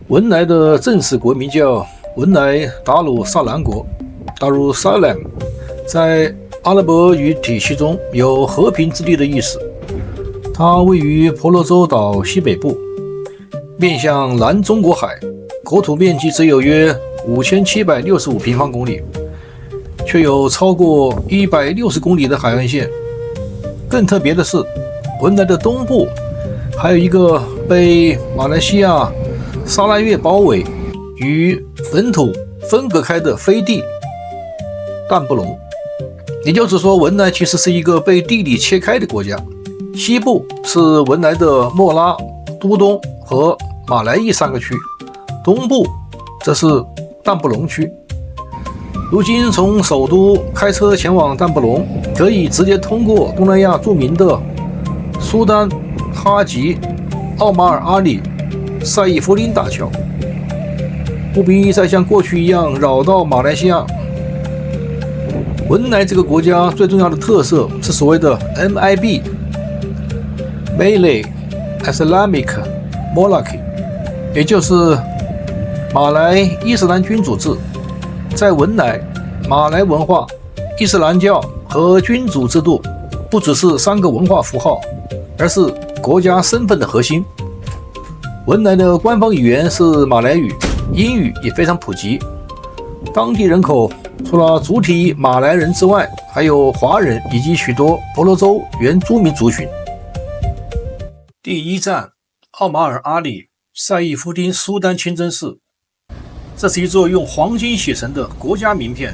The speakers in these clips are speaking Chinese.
文莱的正式国名叫文莱达鲁萨兰国 （Darussalam），在阿拉伯语体系中有和平之地的意思。它位于婆罗洲岛西北部，面向南中国海，国土面积只有约5765平方公里，却有超过160公里的海岸线。更特别的是，文莱的东部还有一个被马来西亚沙拉越包围与本土分隔开的飞地淡布隆。也就是说，文莱其实是一个被地理切开的国家，西部是文莱的莫拉、都东和马来裔3个区，东部则是淡布隆区。如今从首都开车前往淡布隆，可以直接通过东南亚著名的苏丹哈吉奥马尔阿里赛义夫丁大桥，不必再像过去一样绕到马来西亚。文莱这个国家最重要的特色是所谓的 MIB Malay Islamic Monarchy， 也就是马来伊斯兰君主制。在文莱，马来文化、伊斯兰教和君主制度不只是3个文化符号，而是国家身份的核心。文莱的官方语言是马来语，英语也非常普及。当地人口除了主体马来人之外，还有华人以及许多婆罗洲原住民族群。第一站，奥马尔阿里赛义夫丁苏丹清真寺。这是一座用黄金写成的国家名片。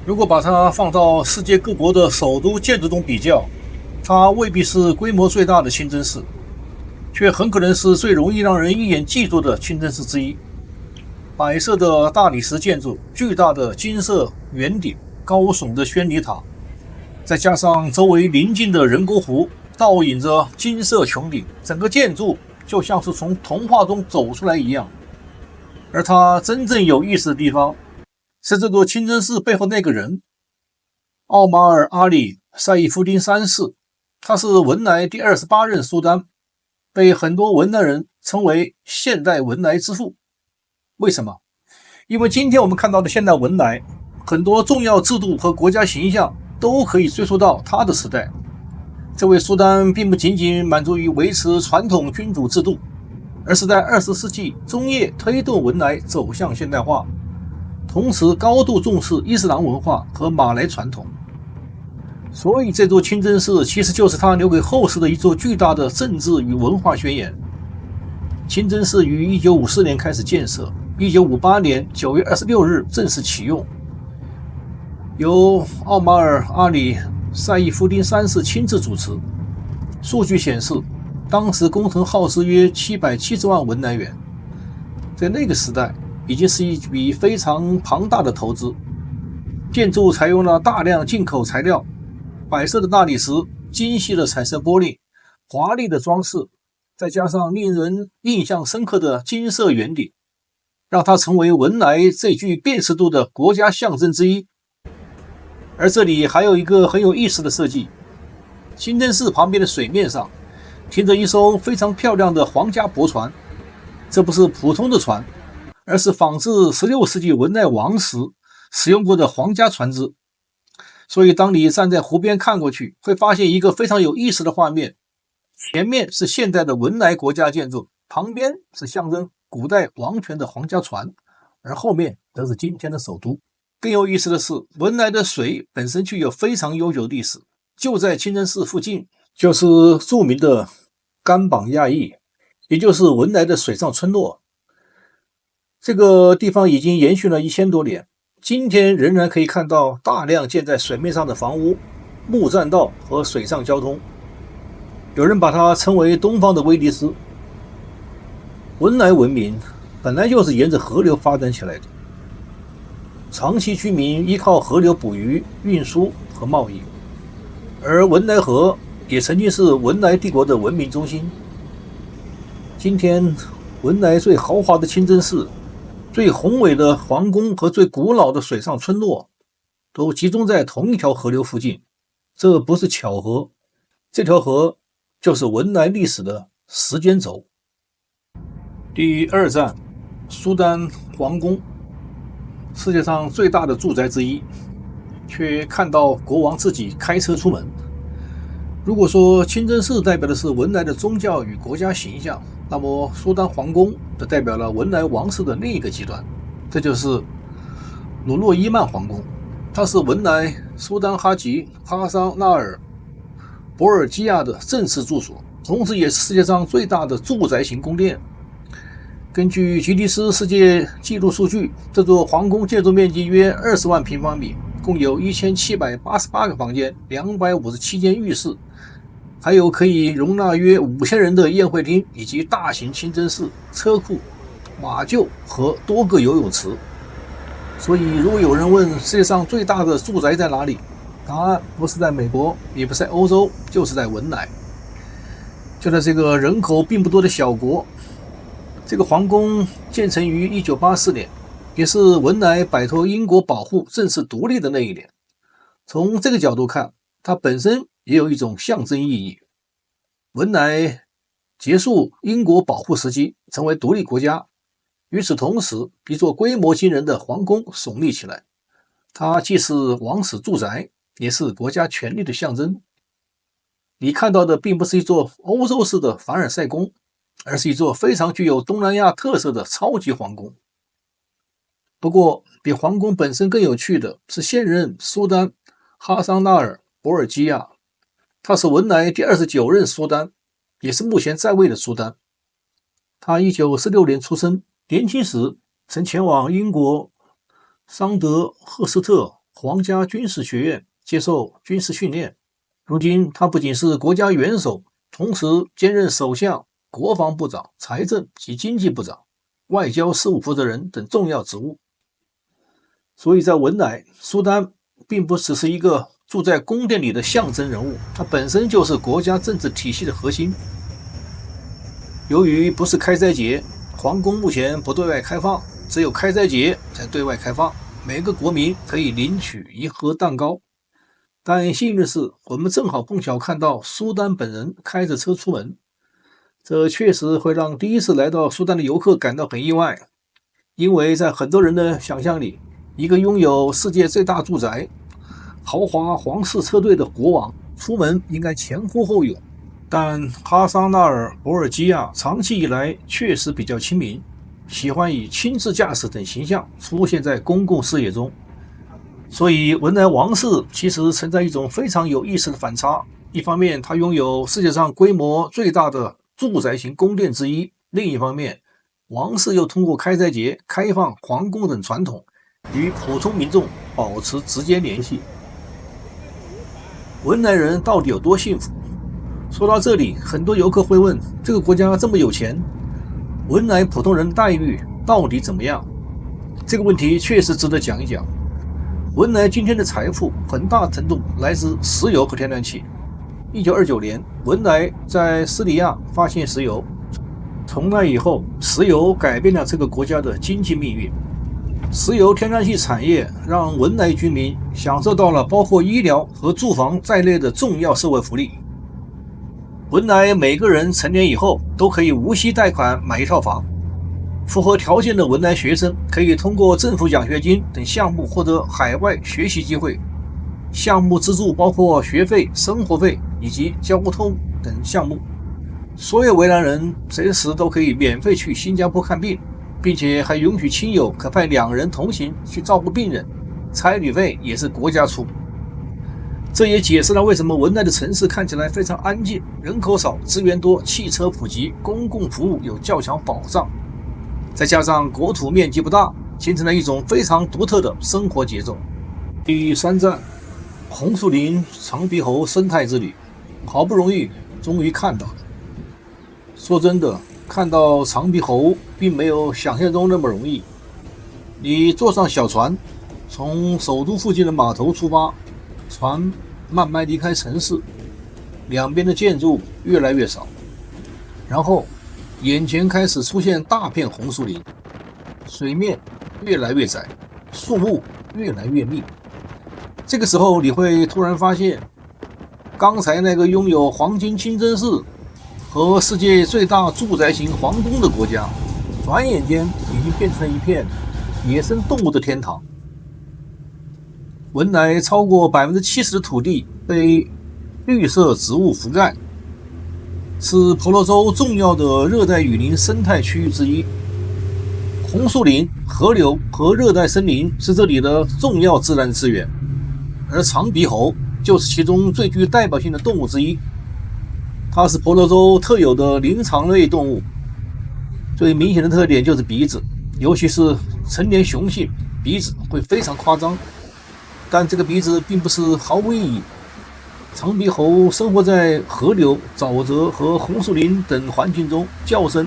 如果把它放到世界各国的首都建筑中比较，它未必是规模最大的清真寺，却很可能是最容易让人一眼记住的清真寺之一。白色的大理石建筑，巨大的金色圆顶，高耸的宣礼塔，再加上周围邻近的人工湖，倒映着金色穹顶，整个建筑就像是从童话中走出来一样。而它真正有意思的地方是这座清真寺背后那个人——奥马尔阿里赛义夫丁3世。他是文莱第28任苏丹，被很多文莱人称为现代文莱之父。为什么？因为今天我们看到的现代文莱，很多重要制度和国家形象都可以追溯到他的时代。这位苏丹并不仅仅满足于维持传统君主制度，而是在20世纪中叶推动文莱走向现代化，同时高度重视伊斯兰文化和马来传统。所以这座清真寺其实就是他留给后世的一座巨大的政治与文化宣言。清真寺于1954年开始建设，1958年9月26日正式启用，由奥马尔阿里赛义夫丁3世亲自主持。数据显示，当时工程耗资约770万文莱元，在那个时代已经是一笔非常庞大的投资。建筑采用了大量进口材料，白色的大理石、精细的彩色玻璃、华丽的装饰，再加上令人印象深刻的金色圆顶，让它成为文莱最具辨识度的国家象征之一。而这里还有一个很有意思的设计，清真寺旁边的水面上停着一艘非常漂亮的皇家驳船，这不是普通的船，而是仿制16世纪文莱王时使用过的皇家船只。所以当你站在湖边看过去，会发现一个非常有意思的画面，前面是现代的文莱国家建筑，旁边是象征古代王权的皇家船，而后面则是今天的首都。更有意思的是，文莱的水本身具有非常悠久的历史，就在清真寺附近就是著名的甘榜亚裔，也就是文莱的水上村落。这个地方已经延续了1000多年，今天仍然可以看到大量建在水面上的房屋、木栈道和水上交通。有人把它称为东方的威尼斯。文莱文明本来就是沿着河流发展起来的，长期居民依靠河流捕鱼、运输和贸易，而文莱河也曾经是文莱帝国的文明中心。今天，文莱最豪华的清真寺、最宏伟的皇宫和最古老的水上村落，都集中在同一条河流附近。这不是巧合，这条河就是文莱历史的时间轴。第二站，苏丹皇宫，世界上最大的住宅之一，却看到国王自己开车出门。如果说清真寺代表的是文莱的宗教与国家形象，那么苏丹皇宫则代表了文莱王室的另一个极端，这就是努洛伊曼皇宫。它是文莱苏丹哈吉哈桑纳尔博尔基亚的正式住所，同时也是世界上最大的住宅型宫殿。根据吉尼斯世界纪录数据，这座皇宫建筑面积约20万平方米，共有1788个房间，257间浴室，还有可以容纳约5000人的宴会厅，以及大型清真寺、车库、马厩和多个游泳池。所以如果有人问世界上最大的住宅在哪里，答案不是在美国，也不是在欧洲，就是在文莱。就在这个人口并不多的小国，这个皇宫建成于1984年，也是文莱摆脱英国保护正式独立的那一年。从这个角度看，它本身也有一种象征意义。文莱结束英国保护时期，成为独立国家。与此同时，一座规模惊人的皇宫耸立起来，它既是王室住宅，也是国家权力的象征。你看到的并不是一座欧洲式的凡尔赛宫，而是一座非常具有东南亚特色的超级皇宫。不过，比皇宫本身更有趣的是现任苏丹哈桑纳尔博尔基亚，他是文莱第29任苏丹，也是目前在位的苏丹。他1946年出生，年轻时曾前往英国桑德赫斯特皇家军事学院接受军事训练。如今他不仅是国家元首，同时兼任首相、国防部长、财政及经济部长、外交事务负责人等重要职务。所以在文莱，苏丹并不只是一个住在宫殿里的象征人物，它本身就是国家政治体系的核心。由于不是开斋节，皇宫目前不对外开放，只有开斋节才对外开放，每个国民可以领取一盒蛋糕。但幸运的是，我们正好碰巧看到苏丹本人开着车出门，这确实会让第一次来到苏丹的游客感到很意外，因为在很多人的想象里，一个拥有世界最大住宅、豪华皇室车队的国王出门应该前呼后拥。但哈桑纳尔博尔基亚长期以来确实比较亲民，喜欢以亲自驾驶等形象出现在公共视野中。所以文莱王室其实存在一种非常有意思的反差，一方面它拥有世界上规模最大的住宅型宫殿之一，另一方面王室又通过开斋节、开放皇宫等传统与普通民众保持直接联系。文莱人到底有多幸福？说到这里，很多游客会问，这个国家这么有钱，文莱普通人待遇到底怎么样？这个问题确实值得讲一讲。文莱今天的财富很大程度来自石油和天然气。1929年，文莱在斯里亚发现石油，从那以后，石油改变了这个国家的经济命运。石油天然气产业让文莱居民享受到了包括医疗和住房在内的重要社会福利。文莱每个人成年以后都可以无息贷款买一套房，符合条件的文莱学生可以通过政府奖学金等项目获得海外学习机会，项目资助包括学费、生活费以及交通等项目。所有为难人随时都可以免费去新加坡看病，并且还允许亲友可派2人同行去照顾病人，差旅费也是国家出。这也解释了为什么文莱的城市看起来非常安静，人口少，资源多，汽车普及，公共服务有较强保障，再加上国土面积不大，形成了一种非常独特的生活节奏。第3站，红树林长鼻猴生态之旅，好不容易终于看到了。说真的，看到长鼻猴并没有想象中那么容易。你坐上小船，从首都附近的码头出发，船慢慢离开城市，两边的建筑越来越少，然后眼前开始出现大片红树林，水面越来越窄，树木越来越密。这个时候你会突然发现，刚才那个拥有黄金清真寺和世界最大住宅型皇宫的国家，转眼间已经变成一片野生动物的天堂。文莱超过70%的土地被绿色植物覆盖，是婆罗洲重要的热带雨林生态区域之一。红树林、河流和热带森林是这里的重要自然资源，而长鼻猴就是其中最具代表性的动物之一。它是婆罗洲特有的灵长类动物，最明显的特点就是鼻子，尤其是成年雄性，鼻子会非常夸张。但这个鼻子并不是毫无意义。长鼻猴生活在河流、沼泽和红树林等环境中，叫声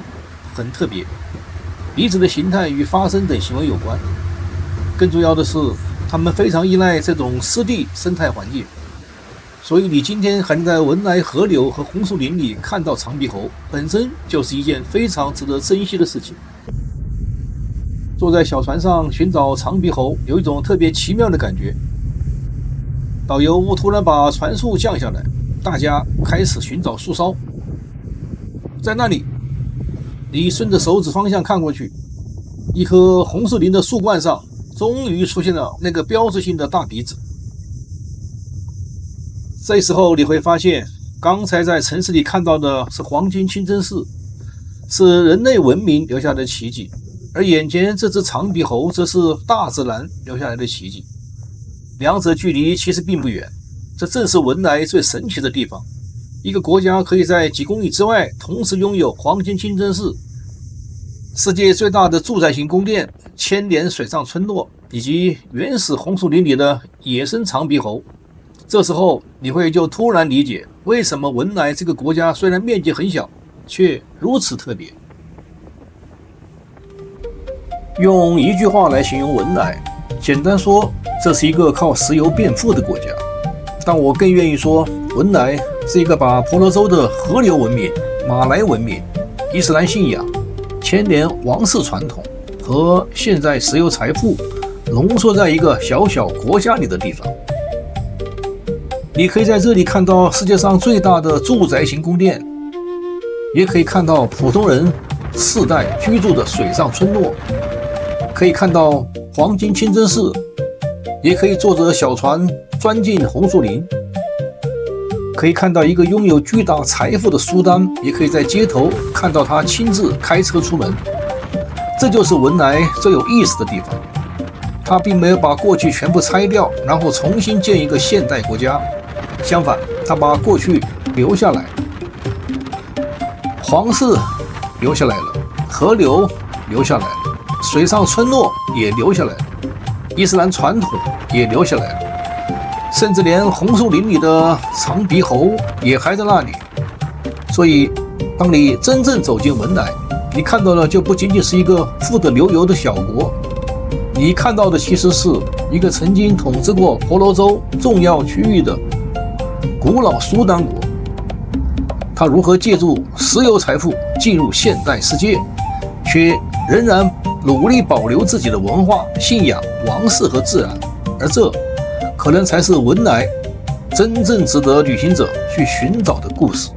很特别。鼻子的形态与发声等行为有关。更重要的是，它们非常依赖这种湿地生态环境。所以你今天还能在文莱河流和红树林里看到长鼻猴，本身就是一件非常值得珍惜的事情。坐在小船上寻找长鼻猴，有一种特别奇妙的感觉。导游突然把船速降下来，大家开始寻找树梢。在那里，你顺着手指方向看过去，一棵红树林的树冠上终于出现了那个标志性的大鼻子。这时候你会发现，刚才在城市里看到的是黄金清真寺，是人类文明留下的奇迹，而眼前这只长鼻猴则是大自然留下来的奇迹。两者距离其实并不远，这正是文莱最神奇的地方。一个国家可以在几公里之外同时拥有黄金清真寺、世界最大的住宅型宫殿、千年水上村落以及原始红树林里的野生长鼻猴。这时候你会就突然理解，为什么文莱这个国家虽然面积很小，却如此特别。用一句话来形容文莱，简单说，这是一个靠石油变富的国家。但我更愿意说，文莱是一个把婆罗洲的河流文明、马来文明、伊斯兰信仰、千年王室传统和现在石油财富浓缩在一个小小国家里的地方。你可以在这里看到世界上最大的住宅型宫殿，也可以看到普通人世代居住的水上村落，可以看到黄金清真寺，也可以坐着小船钻进红树林，可以看到一个拥有巨大财富的苏丹，也可以在街头看到他亲自开车出门。这就是文莱最有意思的地方，他并没有把过去全部拆掉，然后重新建一个现代国家。相反，他把过去留下来，皇室留下来了，河流留下来了，水上村落也留下来了，伊斯兰传统也留下来了，甚至连红树林里的长鼻猴也还在那里。所以，当你真正走进文莱，你看到的就不仅仅是一个富得流油的小国，你看到的其实是一个曾经统治过婆罗洲重要区域的古老苏丹国。他如何借助石油财富进入现代世界，却仍然努力保留自己的文化、信仰、王室和自然，而这可能才是文莱真正值得旅行者去寻找的故事。